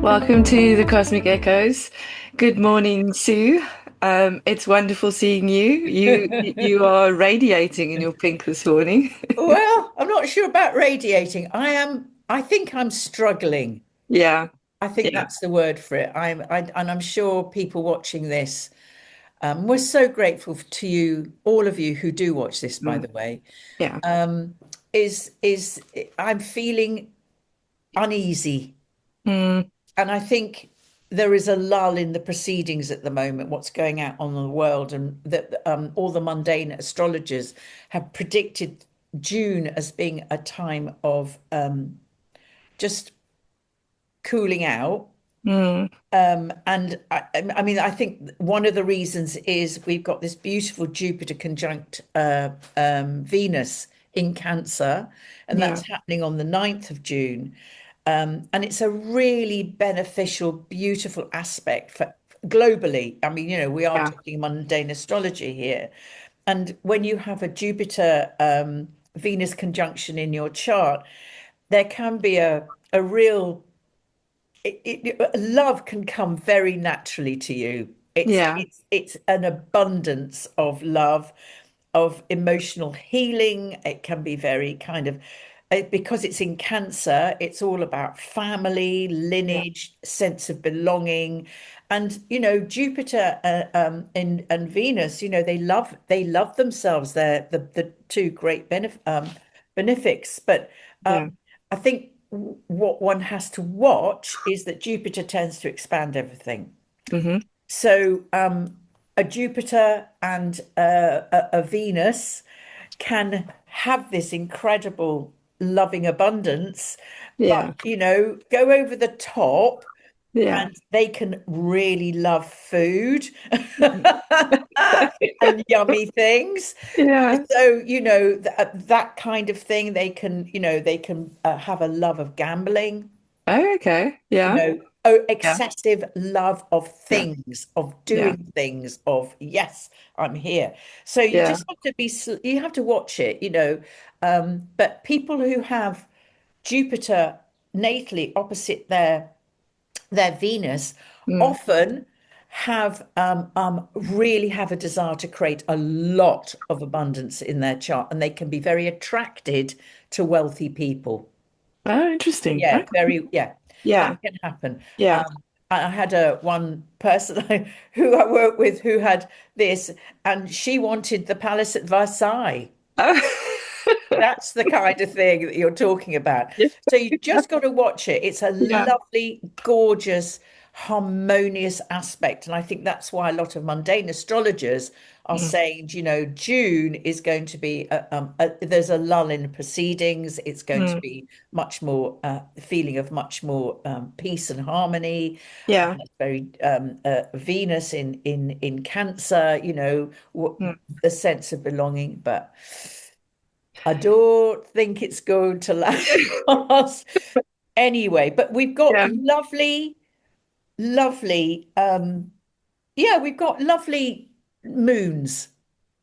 Welcome to the Cosmic Echoes. Good morning, Sue. It's wonderful seeing you. You are radiating in your pink this morning. Well, I'm not sure about radiating. I think I'm struggling. Yeah, I think yeah. that's the word for it. And I'm sure people watching this, we're so grateful to you, all of you who do watch this, by Mm, the way. yeah. Um, is I'm feeling uneasy, Mm, and I think there is a lull in the proceedings at the moment, what's going on in the world, and that all the mundane astrologers have predicted June as being a time of just cooling out. mm, And I mean, I think one of the reasons is we've got this beautiful Jupiter conjunct Venus in Cancer, and yeah, that's happening on the 9th of June. And it's a really beneficial, beautiful aspect for globally. I mean, we are yeah, talking mundane astrology here. And when you have a Jupiter Venus conjunction in your chart, there can be a real love can come very naturally to you. It's yeah, it's it's an abundance of love, of emotional healing. It can be very kind of because it's in Cancer, it's all about family, yeah, lineage, sense of belonging. And Jupiter and Venus, they love themselves. They're the two great benefics. But yeah. I think what one has to watch is that Jupiter tends to expand everything. Hmm. So a Jupiter and a Venus can have this incredible loving abundance, but Yeah, go over the top, yeah. and they can really love food and yummy things. Yeah. So, that kind of thing, they can have a love of gambling, Oh, okay. you Yeah, know, oh, yeah, excessive love of yeah, things, of yeah, doing things, of yes, I'm here. So you yeah. just have to you have to watch it, but people who have Jupiter natally opposite their Venus Mm. often really have a desire to create a lot of abundance in their chart, and they can be very attracted to wealthy people. Oh, interesting. Yeah, Okay. yeah, that Yeah, can happen. yeah. Um, I had a one person who I worked with who had this, and she wanted the palace at Versailles. Oh. That's the kind of thing that you're talking about. Yeah, So you just got to watch it. It's a yeah. lovely, gorgeous, harmonious aspect. And I think that's why a lot of mundane astrologers are Mm, saying, June is going to be, there's a lull in proceedings. It's going to mm. be much more, feeling of much more peace and harmony. Yeah. That's very Venus in Cancer, Mm. the sense of belonging. But I don't think it's going to last anyway. But we've got Yeah. lovely, lovely, yeah, we've got lovely moons.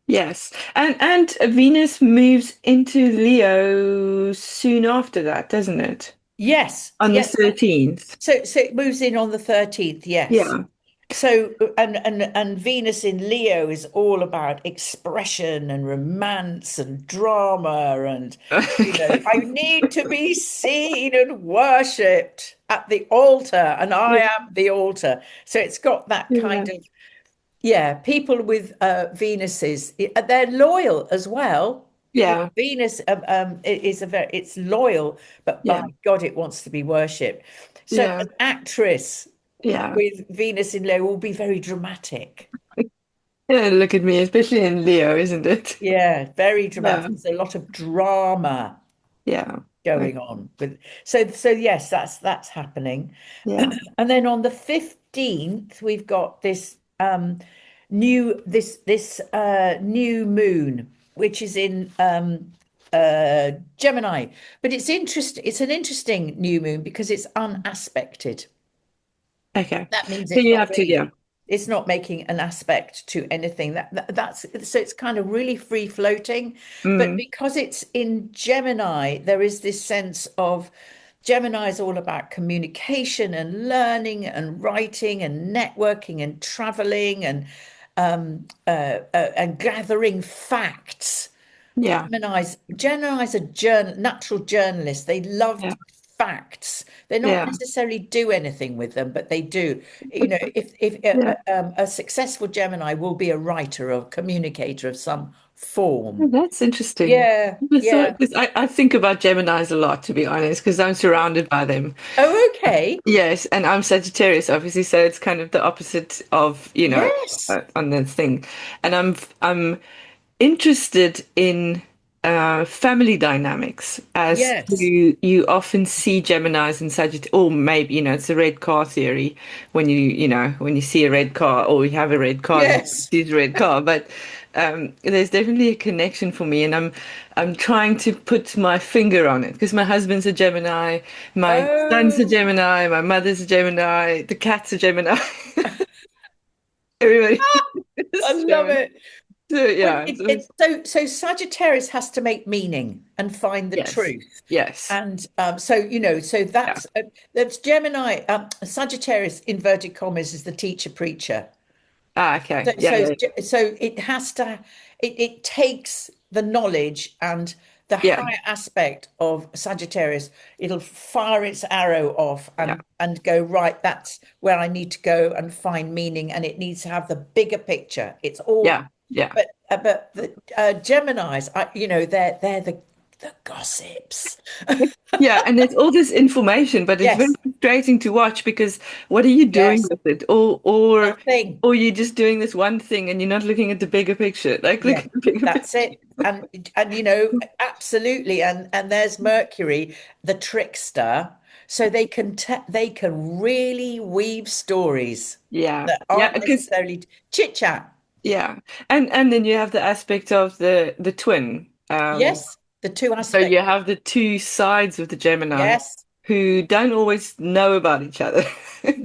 Yes. And Venus moves into Leo soon after that, doesn't it? Yes, On the yes. 13th. So it moves in on the 13th, yes. Yeah. So and Venus in Leo is all about expression and romance and drama, and I Okay. need to be seen and worshipped at the altar, and I Yeah. am the altar. So it's got that kind Yeah. of, yeah, people with Venuses, they're loyal as well. Yeah. Venus is it's loyal, but by Yeah. God, it wants to be worshipped. So Yeah. an actress Yeah. with Venus in Leo will be very dramatic. Yeah. Look at me, especially in Leo, isn't it? Yeah, very Yeah. dramatic. There's a lot of drama Yeah. going Okay. on with, so yes, that's happening. Yeah. And then on the 15th, we've got this new moon, which is in Gemini. But it's an interesting new moon because it's unaspected. Okay. That means So you have to, yeah. it's not making an aspect to anything. That's so it's kind of really free floating. But Mm. because it's in Gemini, there is this sense of Gemini is all about communication and learning and writing and networking and traveling and gathering facts. Yeah. Gemini's a natural journalist. They love Yeah. facts. They're not Yeah. necessarily do anything with them, but they do. You know, if Yeah. a successful Gemini will be a writer or communicator of some Oh, form. that's interesting. Yeah, So, yeah. 'cause I think about Geminis a lot, to be honest, because I'm surrounded by them. Oh, okay. Yes, and I'm Sagittarius, obviously, so it's kind of the opposite of, Yes, on the thing. And I'm interested in family dynamics, as yes, you often see Geminis and Sagittarius, or maybe, it's the red car theory when you see a red car or you have a red car, then yes. you see a red car. But there's definitely a connection for me, and I'm trying to put my finger on it because my husband's a Gemini, my son's a Oh, Gemini, my mother's a Gemini, the cat's a Gemini, everybody I is love Gemini. it. So Well, yeah, so Sagittarius has to make meaning and find the yes, truth. yes, And so so yeah. that's Gemini. Sagittarius, inverted commas, is the teacher preacher. Ah, okay. So Yeah, so yeah, so it has to it takes the knowledge and the yeah, higher aspect of Sagittarius. It'll fire its arrow off yeah, and go, right, that's where I need to go and find meaning, and it needs to have the bigger picture. It's all yeah, yeah, but the Geminis, they're the gossips. yeah. And there's all this information, but it's very Yes, frustrating to watch because what are you doing yes, with it? Or nothing. you're just doing this one thing and you're not looking at the bigger picture. Like, look Yeah, at the bigger that's picture. it. And absolutely. And there's Mercury, the trickster. So they can really weave stories Yeah, that yeah. aren't Because necessarily chit chat. yeah, and then you have the aspect of the twin. Yes, the two So aspects. you have the two sides of the Gemini Yes. who don't always know about each other.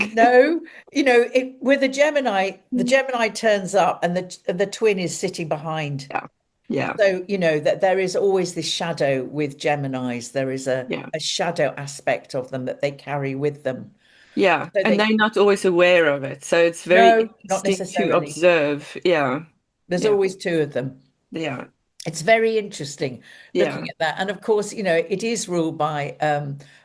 No, with the Gemini turns up and the twin is sitting behind. Yeah, yeah, So, that there is always this shadow with Geminis. There is yeah. a shadow aspect of them that they carry with them. Yeah, So and they, they're not always aware of it. So it's very no, not interesting to necessarily. observe. Yeah, There's yeah, always two of them. yeah, It's very interesting yeah. looking at that. And of course, it is ruled by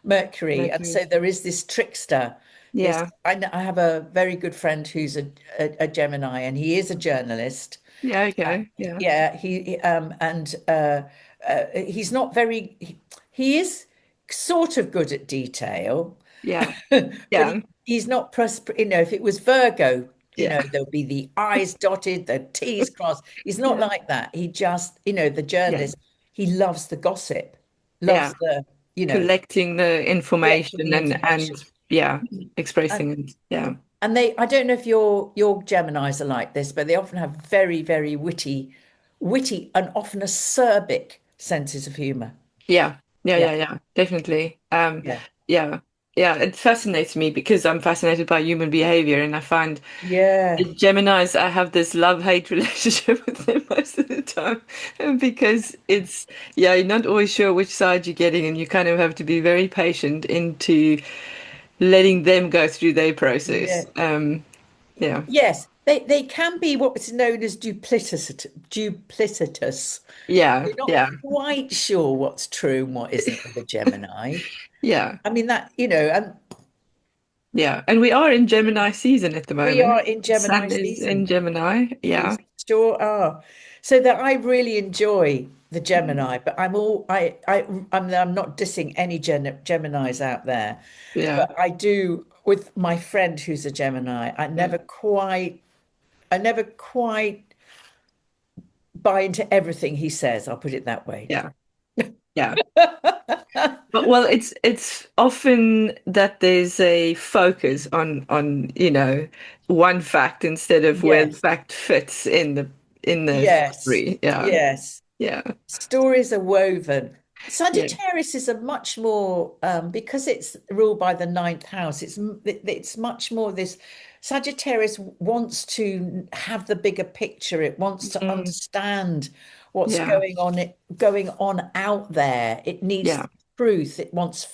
Mercury. And Mercury. so there is this trickster. Yeah, I have a very good friend who's a Gemini, and he is a journalist. yeah, Uh, okay. Yeah, yeah, and he's not very, he is sort of good at detail, yeah, but yeah, he's not if it was Virgo, yeah, there'll be the I's dotted, the T's crossed. He's not yeah, like that. He just, the yeah, journalist, he loves the gossip, loves yeah. the, Collecting the collecting information the and information. yeah, And expressing it. Yeah, I don't know if your Geminis are like this, but they often have very, very witty and often acerbic senses of humor. yeah, yeah, Yeah. yeah, yeah. Definitely. Yeah. Yeah, yeah. It fascinates me because I'm fascinated by human behavior, and I find the Yeah. Geminis, I have this love-hate relationship with them most of the time because you're not always sure which side you're getting, and you kind of have to be very patient into letting them go through their process. Yeah. Yeah, Yes. They can be what's known as duplicitous. yeah, You're not yeah, quite sure what's true and what isn't with the Gemini. yeah, I mean that, and yeah. And we are in Gemini season at the we moment. are in Gemini Sun is in season. Gemini. We Yeah, sure are. So that I really enjoy the Gemini, but I'm not dissing any Geminis out there, yeah, but I do with my friend who's a Gemini. yeah, I never quite buy into everything he says. I'll put it that way. yeah, yeah. But well, it's often that there's a focus on one fact instead of where the Yes, fact fits in the yes, story. Yeah, yes. yeah, Stories are woven. yeah, Sagittarius is a much more because it's ruled by the ninth house. It's much more this. Sagittarius wants to have the bigger picture. It wants to mm, understand what's yeah, going on out there. It needs yeah, truth. It wants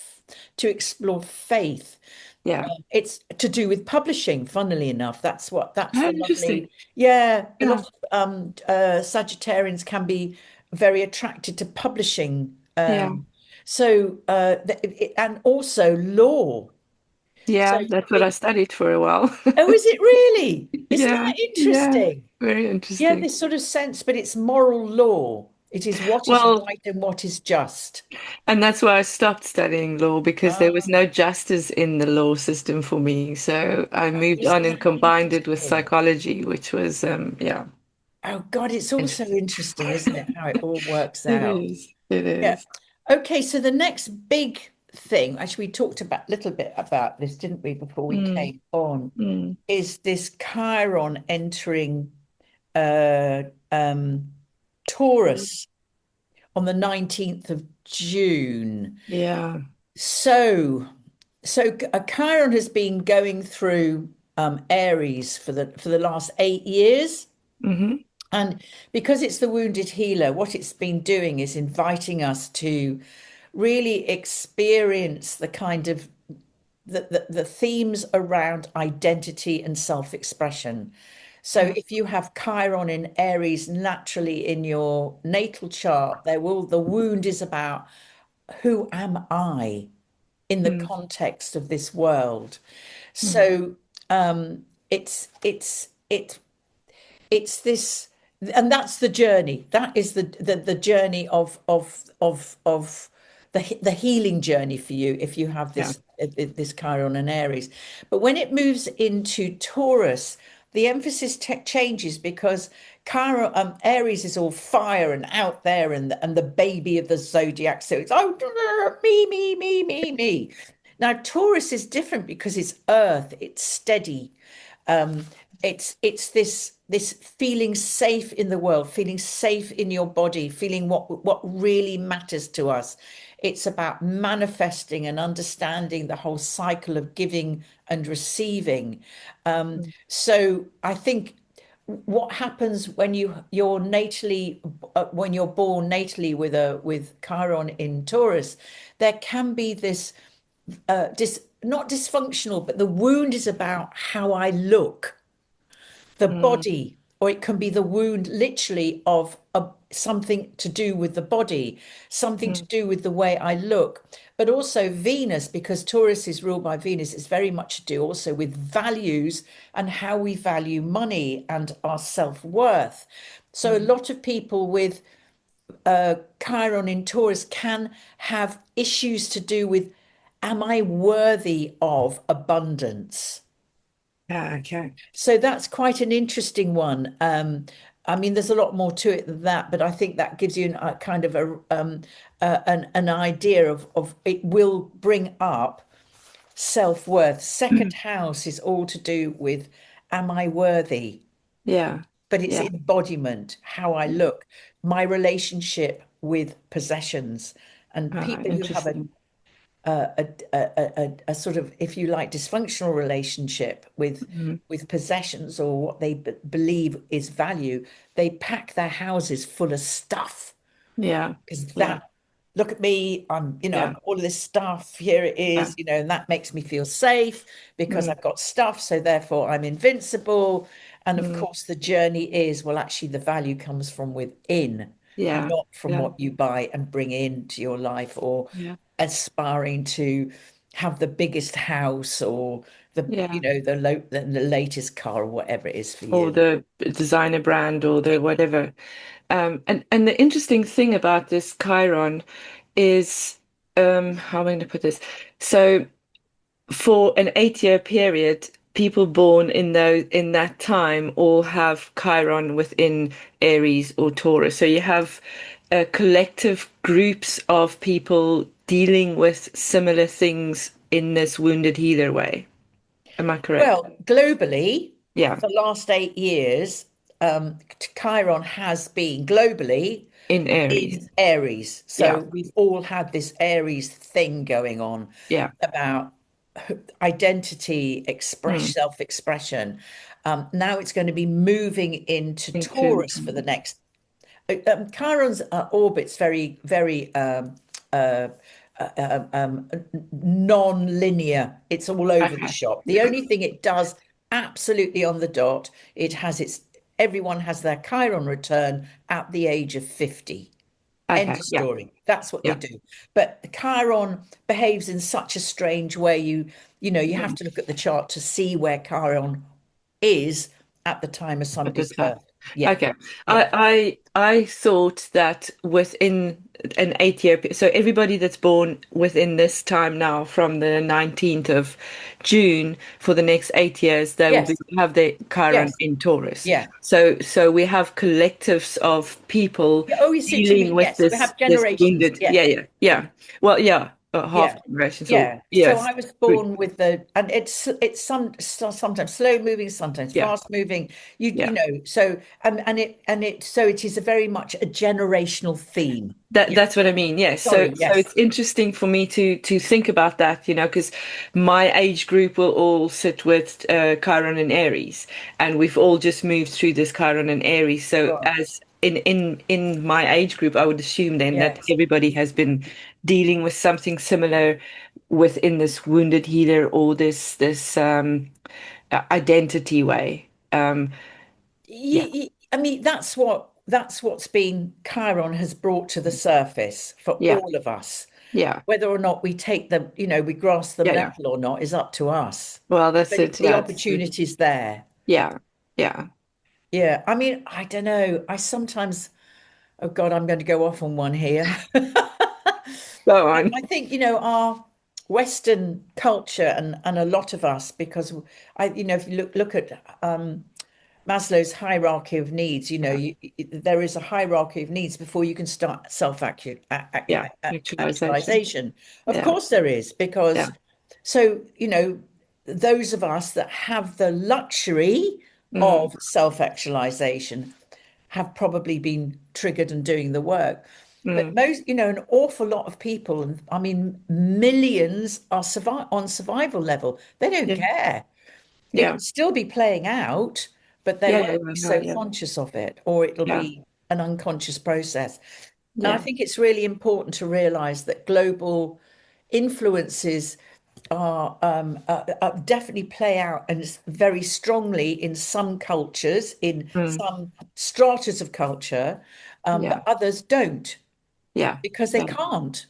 to explore faith. Yeah. It's to do with publishing, funnily enough. That's Oh, the interesting. lovely, yeah, a lot Yeah. of Sagittarians can be very attracted to publishing. Yeah. And also law. So Yeah. That's what I it, studied for a while. oh, is it really? Isn't Yeah. that Yeah. interesting? Very Yeah, interesting. this sort of sense, but it's moral law. It is what is Well, right and what is just. and that's why I stopped studying law because there was Ah, no justice in the law system for me. So I moved isn't on and that combined it with interesting? psychology, which was, yeah, Oh God, it's also interesting. interesting, isn't it, how it all works It out? is. It Yeah. is. Okay, so the next big thing, actually, we talked about a little bit about this, didn't we, before we Mm, came on, mm, is this Chiron entering uh, um, Taurus on the 19th of June. yeah. So, Chiron has been going through Aries for the last 8 years. Hmm. And because it's the wounded healer, what it's been doing is inviting us to really experience the kind of the themes around identity and self-expression. So Yeah. if you have Chiron in Aries naturally in your natal chart, the wound is about who am I in the Mm, context of this world. mm, So it's it's this, and that's the journey. That is the journey of the healing journey for you if you have yeah. this Chiron and Aries. But when it moves into Taurus, the emphasis changes because Chiron, Aries is all fire and out there, and the baby of the zodiac. So it's me, me, me, me, me. Now Taurus is different because it's earth, it's steady. Um, it's this feeling safe in the world, feeling safe in your body, feeling what really matters to us. It's about manifesting and understanding the whole cycle of giving and receiving. Mm, So I think what happens when when you're born natally with Chiron in Taurus, there can be this not dysfunctional, but the wound is about how I look, the mm, body, or it can be the wound literally of something to do with the body, something to mm, do with the way I look, but also Venus, because Taurus is ruled by Venus, is very much to do also with values and how we value money and our self-worth. So a mm. lot of people with Chiron in Taurus can have issues to do with, am I worthy of abundance? Yeah. Okay. So that's quite an interesting one. I mean, there's a lot more to it than that, but I think that gives you a kind of an idea of it will bring up self-worth. Second house is all to do with, am I worthy? Yeah. But it's Yeah. embodiment, how I look, my relationship with possessions, and people who have Interesting. a sort of, if you like, dysfunctional relationship Mm, with possessions or what they believe is value, they pack their houses full of stuff yeah. because Yeah. that, look at me, I've Yeah. got all of this stuff, here it Yeah. is, and that makes me feel safe because Mm, I've got stuff, so therefore I'm invincible. And of mm, course the journey is, well, actually the value comes from within, yeah. not from Yeah. what you buy and bring into your life, or Yeah. aspiring to have the biggest house or Yeah. the latest car or whatever it is for Or you. the designer brand or the whatever. And the interesting thing about this Chiron is, how am I going to put this? So for an 8 year period, people born in that time all have Chiron within Aries or Taurus. So you have collective groups of people dealing with similar things in this wounded healer way. Am I correct? Well, globally, Yeah, for the last 8 years, Chiron has been globally in Aries. in Aries. Yeah, So we've all had this Aries thing going on yeah. about identity, Mm. self-expression. Now it's going to be moving into Into Taurus for the next. Chiron's orbit's very, very non-linear. It's all over the Okay. shop. The only thing it does absolutely on the dot, it has its everyone has their Chiron return at the age of 50. End Okay. of Yeah. story. That's what they Yeah. do. But Chiron behaves in such a strange way. You have Mm. to look at the chart to see where Chiron is at the time of At the somebody's time. birth. Yeah, Okay. yeah. I thought that within an 8 year so everybody that's born within this time now from the 19th of June for the next 8 years they will Yes, have their Chiron yes, in Taurus. yeah. So we have collectives of people Yeah, oh, you see what you dealing mean. with Yes, we have this generations. wounded. Yeah, Yeah, yeah, yeah. Well, yeah, half yeah, generations or yeah. So yes. I was born with and it's sometimes slow moving, sometimes Yeah. fast moving. You Yeah. know, so so it is a very much a generational theme. Yeah. That's what I mean. Yes. So Sorry. so Yes. it's interesting for me to think about that, because my age group will all sit with Chiron and Aries, and we've all just moved through this Chiron and Aries. So Right. as in my age group, I would assume then that Yes. everybody has been dealing with something similar within this wounded healer or this identity way. Yeah. I mean, that's what's been Chiron has brought to the surface for Yeah. all of us. Yeah. Whether or not we take them, we grasp the Yeah. Yeah. nettle or not is up to us. Well, that's But it. the Yeah. opportunity's there. Yeah. Yeah. Yeah. I mean, I don't know. I sometimes, oh God, I'm going to go off on one here. Go on. I think, our Western culture and a lot of us, because if you look at Maslow's hierarchy of needs, there is a hierarchy of needs before you can start Yeah, actualization. actualization. Of Yeah, course there is, yeah, because so, those of us that have the luxury mm, of self-actualization have probably been triggered and doing the work. But mm, most, an awful lot of people, and I mean, millions are on survival level. They don't yeah, care. It yeah, could still be playing out, but they yeah, won't yeah, be no, so yeah, conscious of it, or it'll yeah, be an unconscious process. And I yeah, think it's really important to realize that global influences definitely play out and very strongly in some cultures, in mm, some stratas of culture, yeah, but others don't yeah, because they yeah, can't.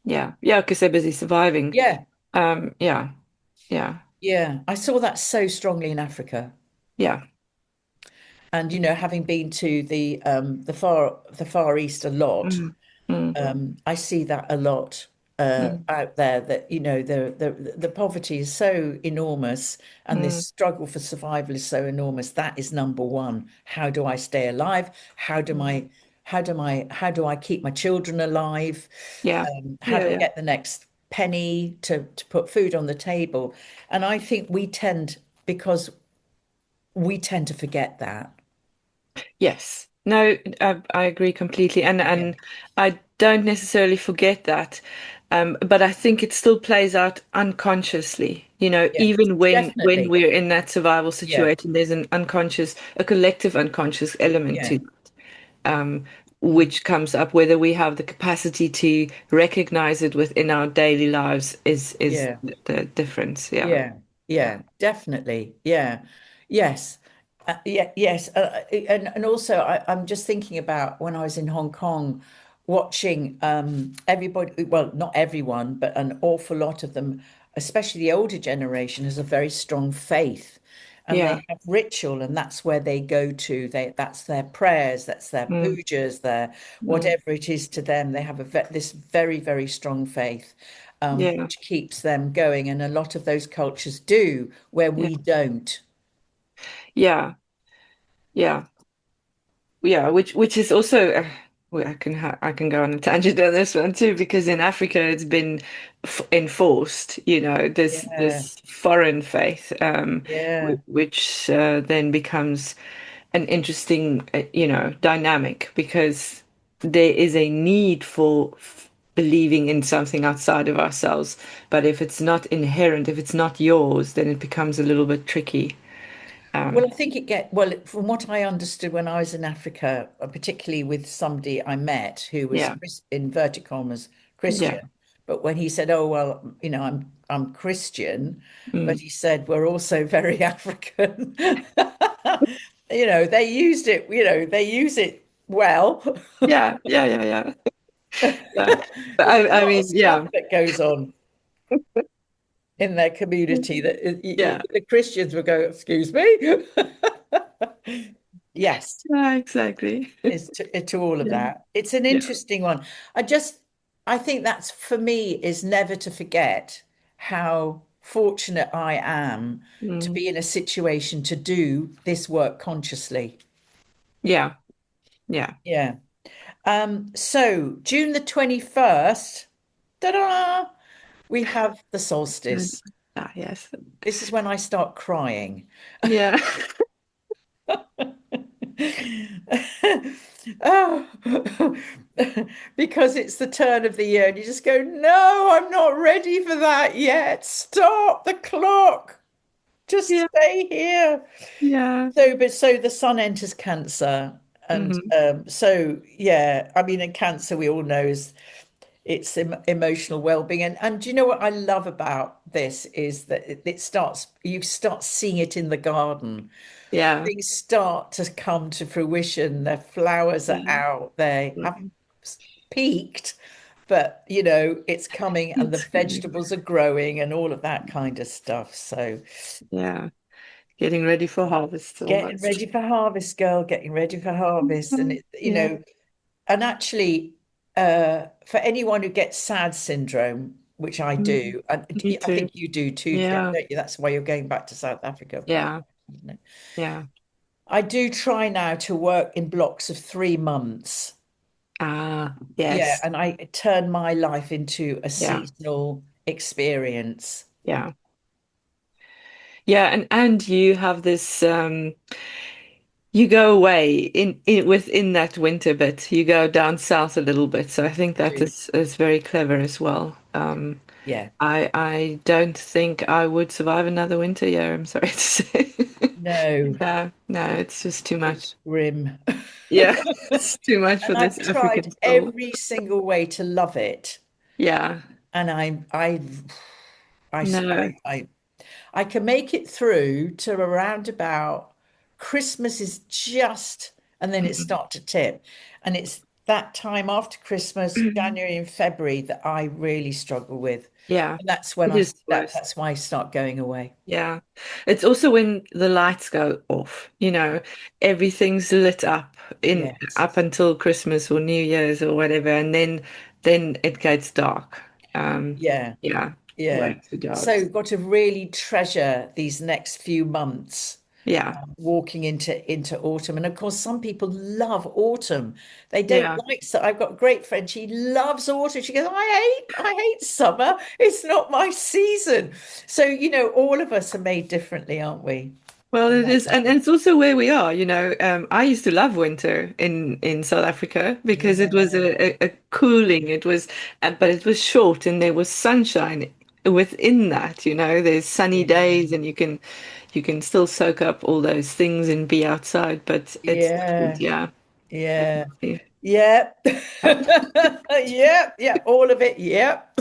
yeah, yeah, because they're busy surviving. Yeah, Yeah, yeah, yeah. I saw that so strongly in Africa. yeah, And having been to the Far East a lot, mm, mm, I see that a lot mm, out there. That the poverty is so enormous, and this mm, struggle for survival is so enormous. That is number one. How do I stay alive? mm, How do I keep my children alive? yeah, How yeah, do I yeah. get the next penny to put food on the table? And I think because we tend to forget that. Yes. No, I agree completely, Yeah. and I don't necessarily forget that, but I think it still plays out unconsciously. Yeah, Even when definitely. we're in that survival Yeah, situation, there's a collective unconscious element yeah, to um, which comes up. Whether we have the capacity to recognize it within our daily lives is yeah, the difference. Yeah, yeah, yeah, yeah, definitely. Yeah, yes, yeah, yes. And also, I'm just thinking about when I was in Hong Kong, watching everybody. Well, not everyone, but an awful lot of them, especially the older generation, has a very strong faith. And yeah, they have ritual, and that's where they go to. That's their prayers, that's their mm, pujas, their mm, whatever it is to them. They have this very, very strong faith, yeah, which keeps them going. And a lot of those cultures do, where yeah, we don't. yeah, yeah. Yeah, which is also well, I can go on a tangent on this one too because in Africa it's been f enforced, Yeah, this foreign faith, yeah, which then becomes an interesting dynamic because there is a need for f believing in something outside of ourselves, but if it's not inherent, if it's not yours, then it becomes a little bit tricky. well, Um, I think from what I understood when I was in Africa, particularly with somebody I met who was yeah, in inverted commas yeah, Christian, But when he said, "Oh well, I'm Christian," but Mm. he said we're also very African. They used it. They use it well. Yeah, yeah, yeah, yeah. Yeah. But There's a I lot of mean, stuff yeah, that goes on in their community that yeah, the Christians would go, "Excuse me." Yes, yeah, exactly. to all of Yeah, that. It's an yeah. interesting one. I think that's for me is never to forget how fortunate I am to Mm. be in a situation to do this work consciously. Yeah, yeah. Yeah. So June the 21st, ta-da, we have the Good. solstice. Ah, yes. This is when I start crying. Yeah. Oh, because it's the turn of the year, and you just go, no, I'm not ready for that yet. Stop the clock. Just Yeah, stay here. yeah. So the sun enters Cancer, and Hmm. so yeah, I mean, in Cancer, we all know is it's emotional well-being, and do you know what I love about this is that you start seeing it in the garden. Yeah. Things start to come to fruition. The flowers are Yeah. out. They haven't peaked, but it's coming, and the It's good. vegetables are growing and all of that kind of stuff. So Yeah. Getting ready for harvest getting almost. ready for harvest, girl, getting ready for harvest. And Yeah. and actually, for anyone who gets SAD syndrome, which I Mm. do, and Me I too. think you do too, Yeah. don't you? That's why you're going back to South Africa. Yeah. Isn't it? Yeah. I do try now to work in blocks of 3 months. Ah, Yeah, yes. and I turn my life into a Yeah. seasonal experience. Yeah. Yeah. And you have this you go away in within that winter bit. You go down south a little bit. So I think that is very clever as well. Yeah, I don't think I would survive another winter. Yeah, I'm sorry to say. no, No, no, it's just too it's much. grim. Yeah, it's too much for And this I've tried African soul. every single way to love it. Yeah, And I, no. I can make it through to around about Christmas is just, and then it Mm. start to tip. And it's that time after Christmas, January and February, that I really struggle with. Yeah, And that's when it is worse. that's why I start going away. Yeah. It's also when the lights go off, everything's lit up in Yes. up until Christmas or New Year's or whatever, and then it gets dark. Um, Yeah. yeah, Yeah. way too dark. So got to really treasure these next few months, Yeah, walking into autumn. And of course, some people love autumn. They don't yeah. like, so I've got a great friend. She loves autumn. She goes, I hate summer. It's not my season. So, all of us are made differently, aren't we? Well, And it is, that's and it's also where we are. I used to love winter in South Africa because it was yeah, a cooling. It was, but it was short, and there was sunshine within that. There's sunny yeah, days, and you can still soak up all those things and be outside. But it's different, yeah, yeah. yeah. Definitely. Yep. Yep. Yeah. All of it. Yep.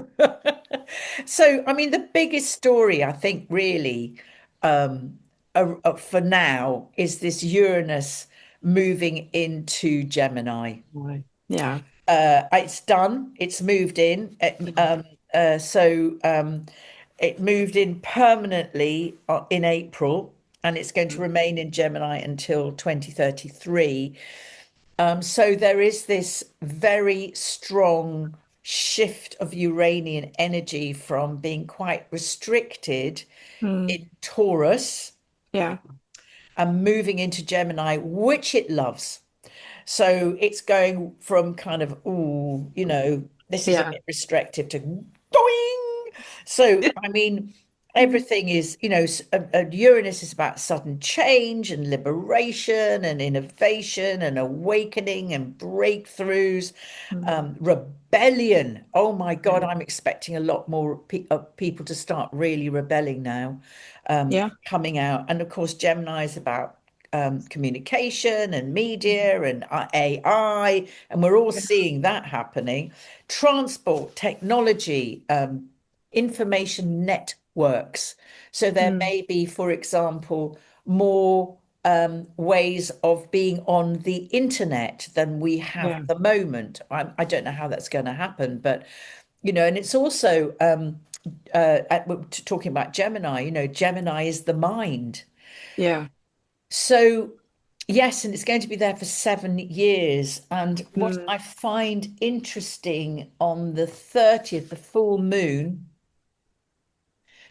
So, I mean, the biggest story, I think, really, for now, is this Uranus moving into Gemini. Right. Yeah. It's done. It's moved in. It moved in permanently in April, and it's going to remain in Gemini until 2033. So there is this very strong shift of Uranian energy from being quite restricted Mm. in Taurus Yeah. and moving into Gemini, which it loves. So it's going from kind of, ooh, this is a Yeah. bit restrictive to doing. So, I mean, everything is, Uranus is about sudden change and liberation and innovation and awakening and breakthroughs, Mm. rebellion. Oh my God, Yeah. I'm expecting a lot more people to start really rebelling now, Yeah. coming out. And of course, Gemini is about communication and media and AI, and we're all Yeah. seeing that happening. Transport, technology, information networks. So there Mm. may be, for example, more ways of being on the internet than we have Yeah. at the moment. I don't know how that's going to happen, but and it's also talking about Gemini. Gemini is the mind. Yeah. So yes, and it's going to be there for 7 years. And what Mm. I find interesting on the 30th, the full moon.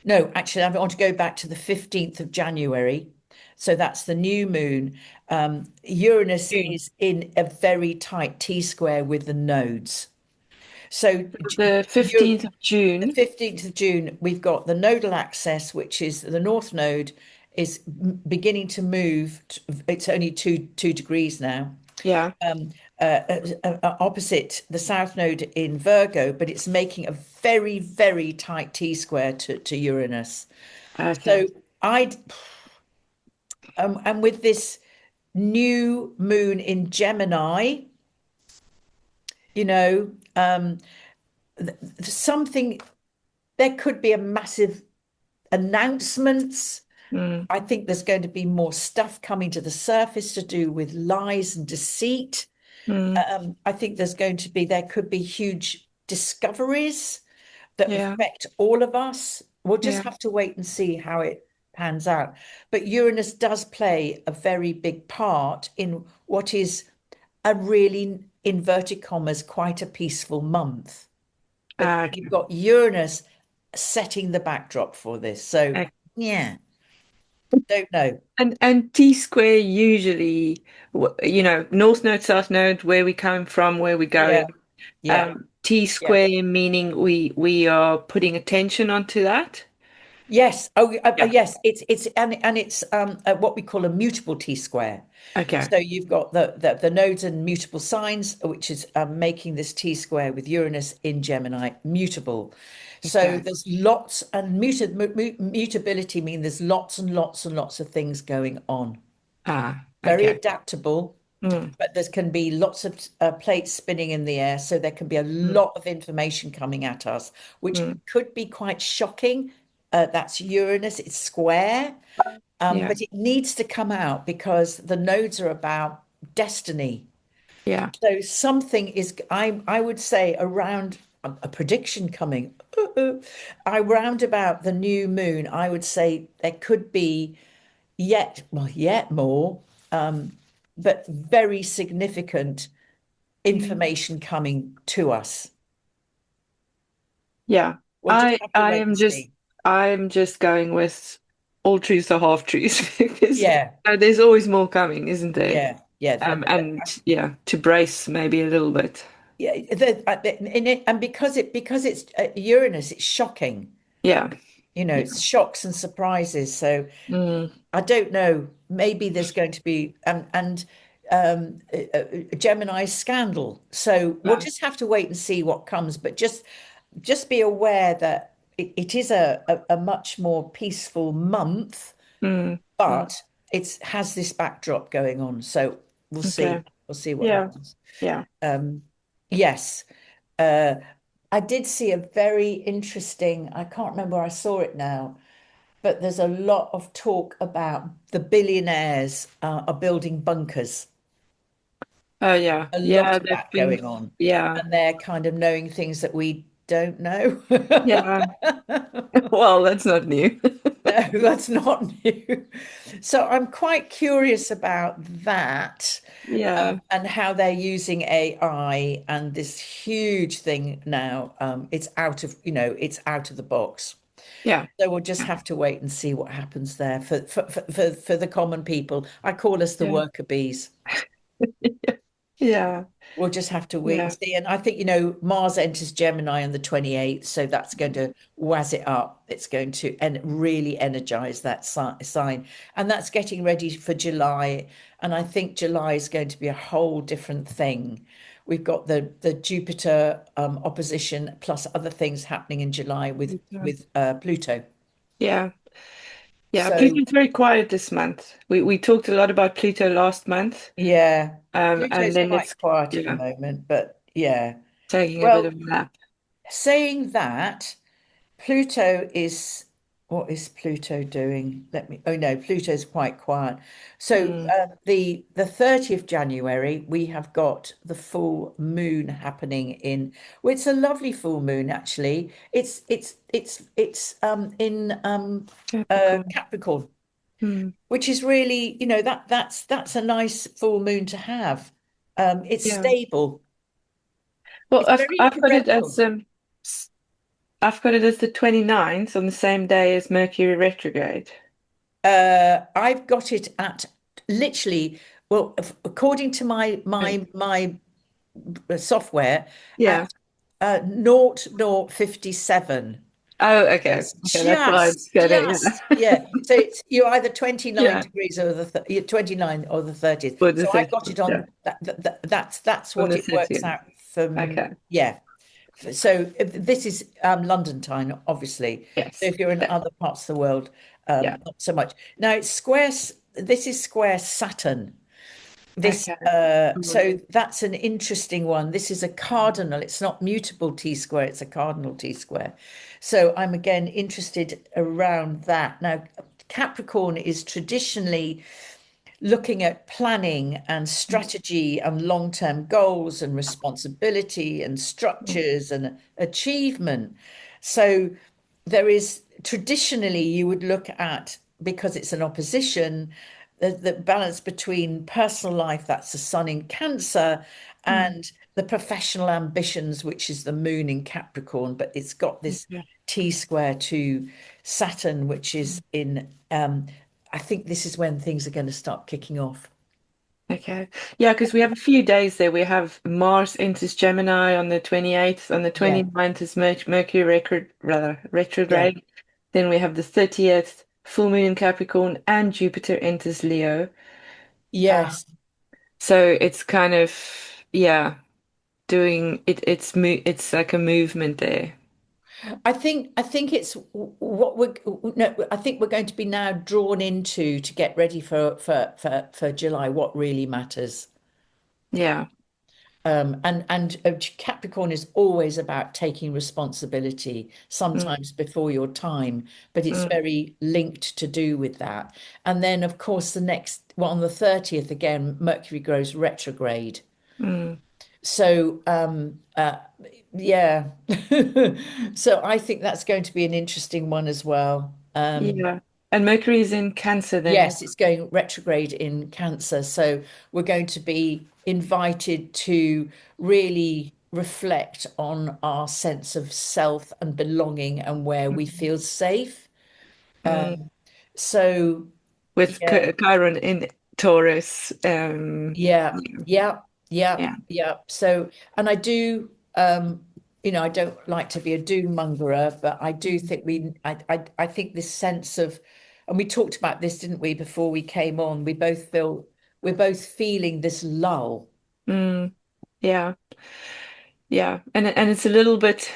No, actually, I want to go back to the 15th of January. So that's the new moon. Uranus June. is in a very tight T square with the nodes. So The you're 15th of the June. 15th of June, we've got the nodal axis, which is the north node is beginning to move. It's only two degrees now. Yeah. Um, Opposite the south node in Virgo, but it's making a very, very tight T square to Uranus. Okay. So I'd and with this new moon in Gemini, you know, something there could be a massive announcements. Mm. I think there's going to be more stuff coming to the surface to do with lies and deceit. Mm. I think there could be huge discoveries that Yeah. affect all of us. We'll just Yeah. have to wait and see how it pans out. But Uranus does play a very big part in what is a really, inverted commas, quite a peaceful month. But you've Okay. got Uranus setting the backdrop for this. So, yeah, don't know. And T square usually, North node, South node, where we come from, where we're Yeah, going. yeah, T yeah. square meaning we are putting attention onto that. Yes. Oh, Yeah. yes. And it's what we call a mutable T square. Okay. So you've got the nodes and mutable signs, which is making this T square with Uranus in Gemini mutable. So Okay. there's lots and mutability mean there's lots and lots and lots of things going on. Very Okay. adaptable, Mm. but there can be lots of plates spinning in the air. So there can be a Mm. lot of information coming at us, which Mm. could be quite shocking. That's Uranus, it's square, Yeah. but it needs to come out because the nodes are about destiny. Yeah. So something is, I would say around a prediction coming. I round about the new moon, I would say there could be yet more, um, but very significant Mm. information coming to us. Yeah. We'll just I have to I wait and am just see. I'm just going with all truths are half truths because Yeah, there's always more coming, isn't there? yeah, yeah. And yeah, to brace maybe a little bit. Yeah, and because it's Uranus, it's shocking. Yeah. Yeah. It's shocks and surprises. So Mm. I don't know. Maybe there's going to be Gemini scandal. So we'll Yeah. just have to wait and see what comes. But just be aware that it is a much more peaceful month, Mm. Mm. but it has this backdrop going on. So we'll see. Okay. We'll see what Yeah. happens. Yeah. Um, yes. Uh, I did see a very interesting, I can't remember where I saw it now, but there's a lot of talk about the billionaires are building bunkers. Oh yeah. A lot Yeah, of they've that been going on. yeah. And they're kind of knowing things that we don't know. Yeah. Well, that's not new. No, that's not new. So I'm quite curious about that, Yeah. and how they're using AI and this huge thing now. It's out of the box. Yeah. So we'll just have to wait and see what happens there for the common people. I call us the Yeah. worker bees. Yeah. We'll just have to wait and Yeah. see. And I think, Mars enters Gemini on the 28th, so that's going to wazz it up. It's going to really energize that sign. And that's getting ready for July. And I think July is going to be a whole different thing. We've got the Jupiter opposition plus other things happening in July with Yeah. with Pluto. Yeah. Yeah, So Pluto's very quiet this month. We talked a lot about Pluto last month, yeah, and Pluto's then quite it's quiet at the yeah moment, but yeah. taking a bit Well, of a nap. saying that, Pluto is, what is Pluto doing? Oh no, Pluto's quite quiet. So Mm, the 30th January, we have got the full moon happening in, well, it's a lovely full moon actually. It's in Capricorn. Capricorn, Mm, which is really, that's a nice full moon to have. It's yeah. stable. Well, It's very I've got it as torrential. s- I've got it as the 29th on the same day as Mercury retrograde. I've got it at literally, well, according to Okay. my software, Yeah. at 0057. Oh, So okay. it's Okay, that's why it's gonna, yeah. yeah. So it's you're either 29 Yeah. degrees or you're 29 or the 30th. For the So I've got 30th, it yeah. on that's On what the it works 30th. out for Okay. yeah. So this is London time, obviously. So Yes. if you're in Yeah. other parts of the world, Yeah. not so much. Now it's square. This is square Saturn. This Okay. Mm, so that's an interesting one. This is a cardinal. It's not mutable T square. It's a cardinal T square. So I'm again interested around that. Now Capricorn is traditionally looking at planning and strategy and long-term goals and responsibility and mm, structures and achievement. So there is traditionally you would look at, because it's an opposition, the balance between personal life, that's the sun in Cancer, mm, and the professional ambitions, which is the moon in Capricorn, but it's got this okay. T square to Saturn, which is Mm, in I think this is when things are going to start kicking off. okay. Yeah, because we have a few days there. We have Mars enters Gemini on the 28th. On the Yeah, 29th is Mercury yeah. retrograde. Then we have the 30th, full moon in Capricorn, and Jupiter enters Leo. Yes. So it's kind of, yeah, doing it. It's like a movement there. I think it's what we're no, I think we're going to be now drawn into to get ready for July, what really matters. Yeah. And Capricorn is always about taking responsibility, Mm, sometimes before your time, but it's mm, very linked to do with that. And then, of course, well, on the 30th, again, Mercury goes retrograde. mm. So, yeah. So I think that's going to be an interesting one as well. Yeah. And Mercury is in Cancer then. Yeah. Yes, it's going retrograde in Cancer. So we're going to be invited to really reflect on our sense of self and belonging and where we Mm, feel safe. mm. So, With yeah, Chiron in Taurus. yeah, yeah, yeah, Yeah. yeah. So, and I do, I don't like to be a doom mongerer, but I do Mm, think I think this sense of, and we talked about this, didn't we, before we came on? We're both feeling this lull. mm. Yeah. Yeah. And it's a little bit,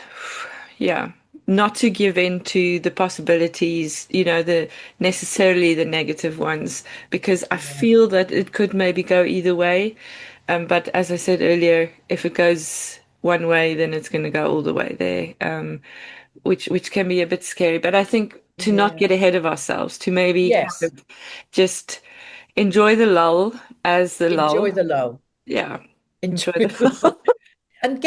yeah, not to give in to the possibilities, the necessarily the negative ones, because I Yeah. feel that it could maybe go either way. But as I said earlier, if it goes one way, then it's going to go all the way there, which can be a bit scary. But I think to not Yeah. get ahead of ourselves, to maybe kind Yes. of just enjoy the lull as the lull. Enjoy the lull. Yeah, Enjoy enjoy the the lull. lull. And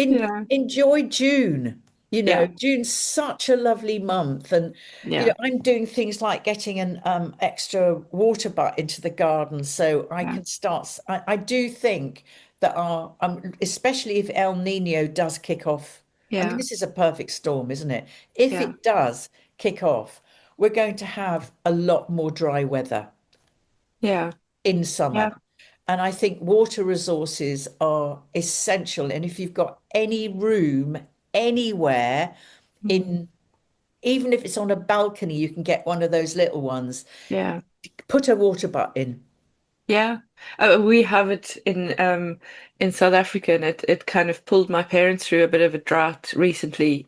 Yeah, enjoy June. yeah, June's such a lovely month, and yeah, I'm doing things like getting an extra water butt into the garden so I yeah, can start. I do think that especially if El Nino does kick off. I mean, yeah, this is a perfect storm, isn't it? If yeah, it does kick off, we're going to have a lot more dry weather yeah, in yeah. summer. And I think water resources are essential. And if you've got any room anywhere Mm, in, even if it's on a balcony, you can get one of those little ones, yeah. put a water butt in. Yeah, we have it in South Africa, and it kind of pulled my parents through a bit of a drought recently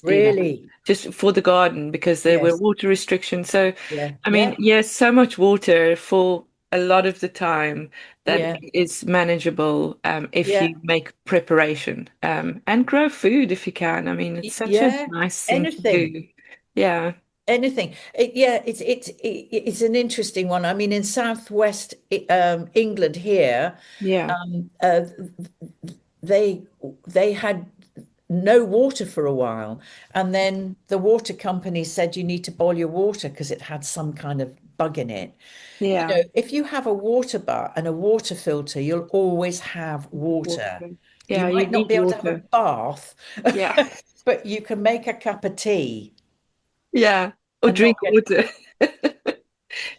Really? just for the garden because there were Yes. water restrictions. So, Yeah. I mean, Yeah. yes, so much water for a lot of the time that Yeah. is manageable if Yeah. you make preparation and grow food if you can. I mean, it's such a Yeah. nice thing to Anything. do. Yeah, Anything. Yeah, it's an interesting one. I mean, in southwest England here, yeah, um, uh, they they had no water for a while, and then the water company said you need to boil your water because it had some kind of bug in it. You yeah. know, if you have a water butt and a water filter, you'll always have water. Water. You Yeah, you might not need be able to have a water. bath, Yeah. but you can make a cup of tea Yeah, or and not drink get. water.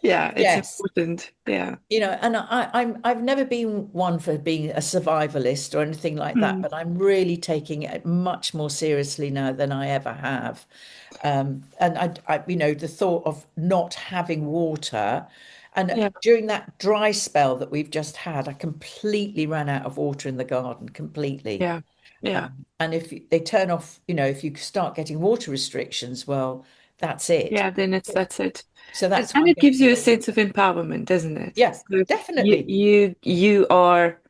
Yeah, it's Yes. important. Yeah. You know, and I've never been one for being a survivalist or anything like that, Mm, but I'm really taking it much more seriously now than I ever have. And you know, the thought of not having water, and yeah, during that dry spell that we've just had, I completely ran out of water in the garden, completely. yeah, yeah, And if they turn off, you know, if you start getting water restrictions, well, that's it. yeah. Then that's it, So that's why and I'm it going gives to you a go. sense of empowerment, doesn't it? Yeah, So definitely. you are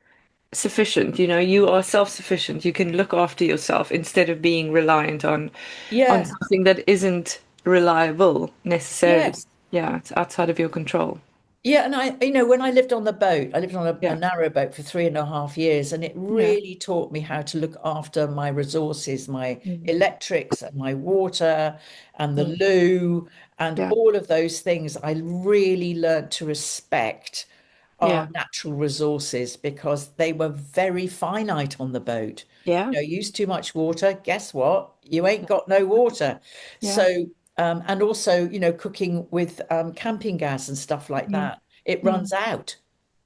sufficient. You know, you are self-sufficient. You can look after yourself instead of being reliant on Yeah. something that isn't reliable necessarily. Yes. Yeah, it's outside of your control. Yeah, and you know, when I lived on the boat, I lived on a Yeah, narrow boat for 3.5 years, and it yeah, really taught me how to look after my resources, my mm, electrics and my water and the mm, loo and yeah, all of those things. I really learned to respect our yeah, natural resources because they were very finite on the boat. yeah, You know, use too much water, guess what? You ain't got no water. yeah. So, and also, you know, cooking with camping gas and stuff like Mm, that, it mm. runs out.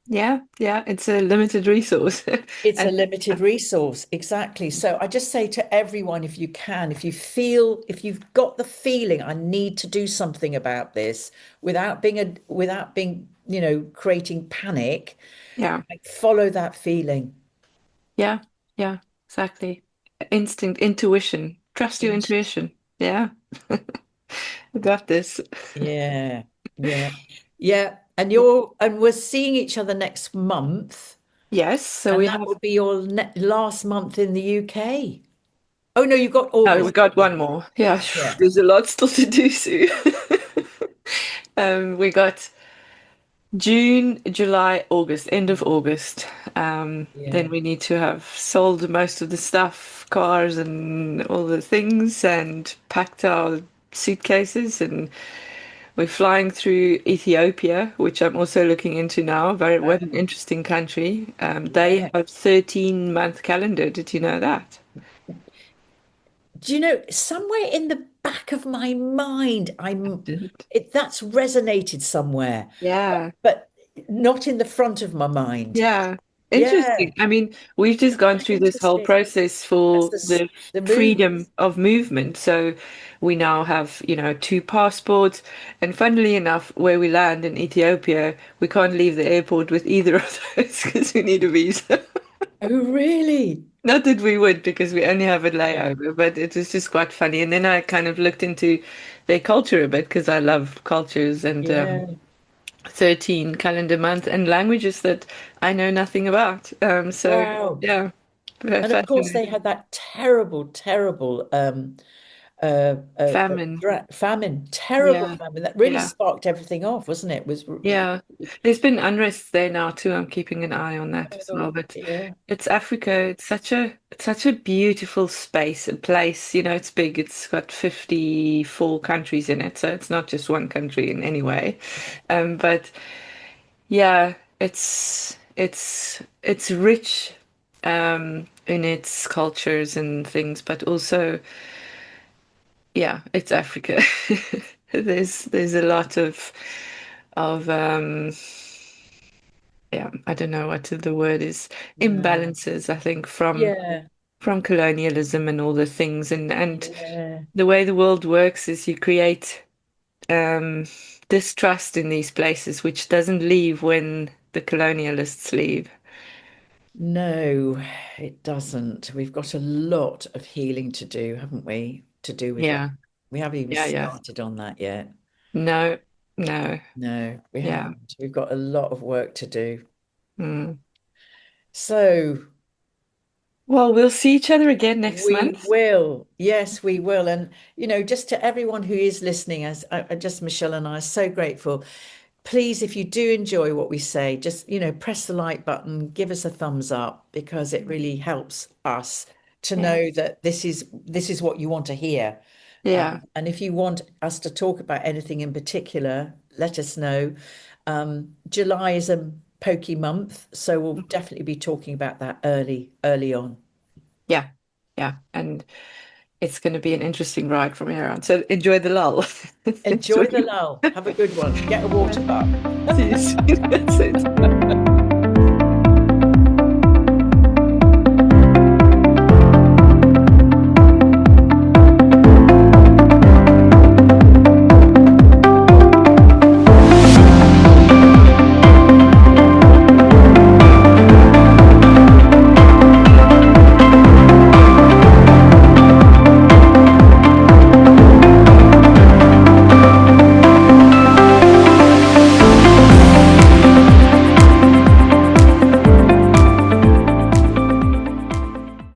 Yeah, yeah, it's a limited resource. It's a And limited resource, exactly. So I just say to everyone, if you can, if you feel, if you've got the feeling, I need to do something about this without being, you know, creating panic, yeah, like follow that feeling. yeah, yeah, exactly. Instinct, intuition. Trust your intuition. Yeah, I got this. Yeah, yeah, yeah. And we're seeing each other next month, Yes, so and we that have, will be your ne last month in the UK. Oh no, you've got oh, we August. got one more. Yeah, Yeah, there's a lot still to do, Sue. We got June, July, August, end of August. Then yeah. we need to have sold most of the stuff, cars and all the things, and packed our suitcases, and we're flying through Ethiopia, which I'm also looking into now. Very, what an Wow. interesting country. They Yeah. have 13-month calendar. Did you know that? Do you know, somewhere in the back of my mind, Didn't. that's resonated somewhere, Yeah. but not in the front of my mind. Yeah, Yeah, interesting. I mean, we've just gone that's through this whole interesting. process That's for the the movement. freedom of movement. So we now have, two passports. And funnily enough, where we land in Ethiopia, we can't leave the airport with either of those because we need a visa. Oh, really? Not that we would, because we only have a Yeah. layover, but it was just quite funny. And then I kind of looked into their culture a bit because I love cultures and Yeah. 13 calendar month and languages that I know nothing about. So Wow. yeah, very And of course, they fascinating. had that terrible, terrible Famine. famine, terrible Yeah, famine that really yeah, sparked everything off, wasn't it? It was, yeah. There's been unrest there now too. I'm keeping an eye on that as well. oh, But yeah, it's Africa. It's such a beautiful space, a place. It's big. It's got 54 countries in it, so it's not just one country in any way. But yeah, it's rich in its cultures and things, but also, yeah, it's Africa. There's a lot of yeah, I don't know what the word is, no, imbalances, I think, yeah, from colonialism and all the things, and yeah, the way the world works is you create um distrust in these places, which doesn't leave when the colonialists leave. No, it doesn't. We've got a lot of healing to do, haven't we? To do with that. Yeah, We haven't even yeah, yeah. started on that yet. No, no, No, we yeah. haven't. We've got a lot of work to do. Mm. So Well, we'll see each other again next we month. will. Yes, we will. And, just to everyone who is listening, as just Michelle and I are so grateful. Please, if you do enjoy what we say, just, press the like button, give us a thumbs up because it really helps us to Yeah, know that this is what you want to hear. yeah, And if you want us to talk about anything in particular, let us know. July is a pokey month, so we'll definitely be talking about that early on. yeah, yeah. And it's going to be an interesting ride from here on. So enjoy the lull. Enjoy the Enjoy. lull. Have a good one. Get a water butt. See you soon. That's it.